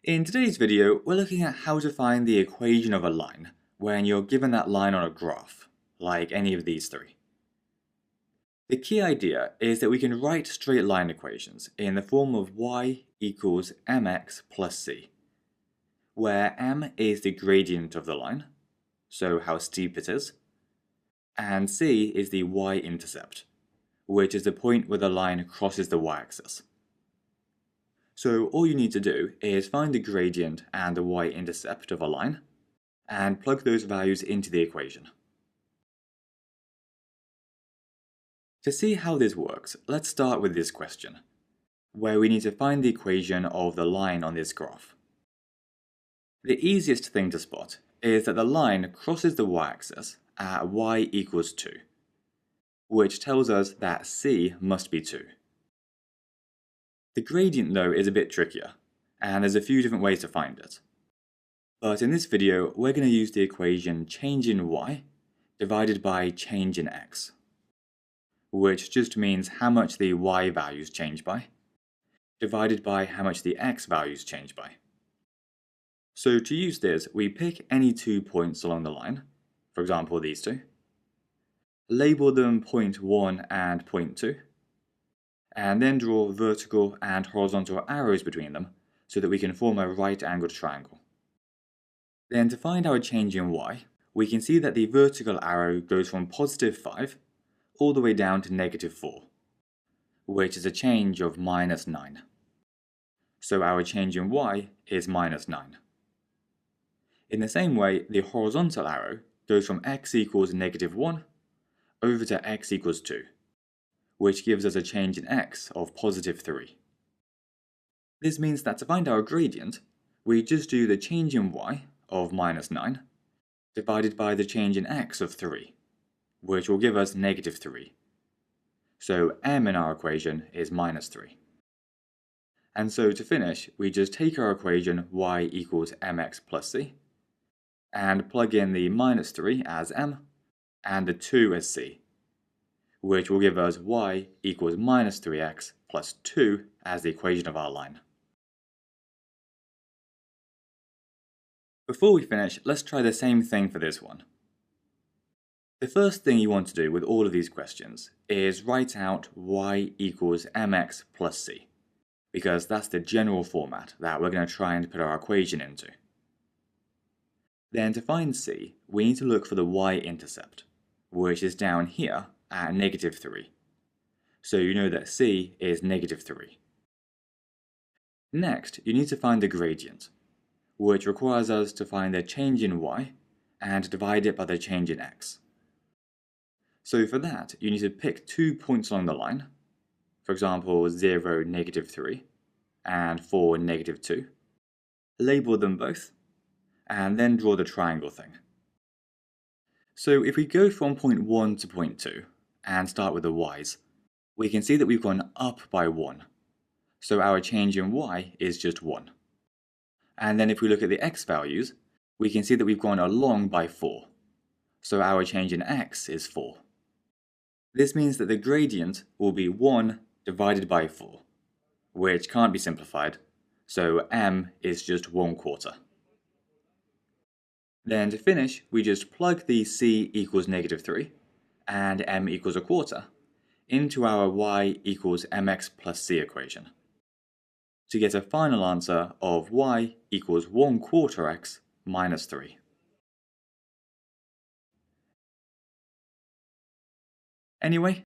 In today's video, we're looking at how to find the equation of a line when you're given that line on a graph, like any of these three. The key idea is that we can write straight line equations in the form of y equals mx plus c, where m is the gradient of the line, so how steep it is, and c is the y-intercept, which is the point where the line crosses the y-axis. So all you need to do is find the gradient and the y-intercept of a line, and plug those values into the equation. To see how this works, let's start with this question, where we need to find the equation of the line on this graph. The easiest thing to spot is that the line crosses the y-axis at y equals 2, which tells us that c must be 2. The gradient, though, is a bit trickier, and there's a few different ways to find it. But in this video, we're going to use the equation change in y divided by change in x, which just means how much the y values change by, divided by how much the x values change by. So to use this, we pick any 2 points along the line, for example these two, label them point 1 and point 2, and then draw vertical and horizontal arrows between them so that we can form a right-angled triangle. Then to find our change in y, we can see that the vertical arrow goes from positive 5 all the way down to negative 4, which is a change of minus 9. So our change in y is minus 9. In the same way, the horizontal arrow goes from x equals negative 1 over to x equals 2, which gives us a change in x of positive 3. This means that to find our gradient, we just do the change in y of minus 9 divided by the change in x of 3, which will give us negative 3. So m in our equation is minus 3. And so to finish, we just take our equation y equals mx plus c, and plug in the minus 3 as m, and the 2 as c, which will give us y equals minus 3x plus 2 as the equation of our line. Before we finish, let's try the same thing for this one. The first thing you want to do with all of these questions is write out y equals mx plus c, because that's the general format that we're going to try and put our equation into. Then to find c, we need to look for the y-intercept, which is down here at negative 3. So you know that c is negative 3. Next, you need to find the gradient, which requires us to find the change in y and divide it by the change in x. So for that, you need to pick 2 points along the line, for example 0, negative 3, and 4, negative 2, label them both, and then draw the triangle thing. So if we go from point 1 to point 2, and start with the y's, we can see that we've gone up by 1, so our change in y is just 1. And then if we look at the x values, we can see that we've gone along by 4, so our change in x is 4. This means that the gradient will be 1 divided by 4, which can't be simplified, so m is just 1/4. Then to finish, we just plug the c equals negative 3 and m equals 1/4 into our y equals mx plus c equation to get a final answer of y equals 1/4 x minus 3. Anyway,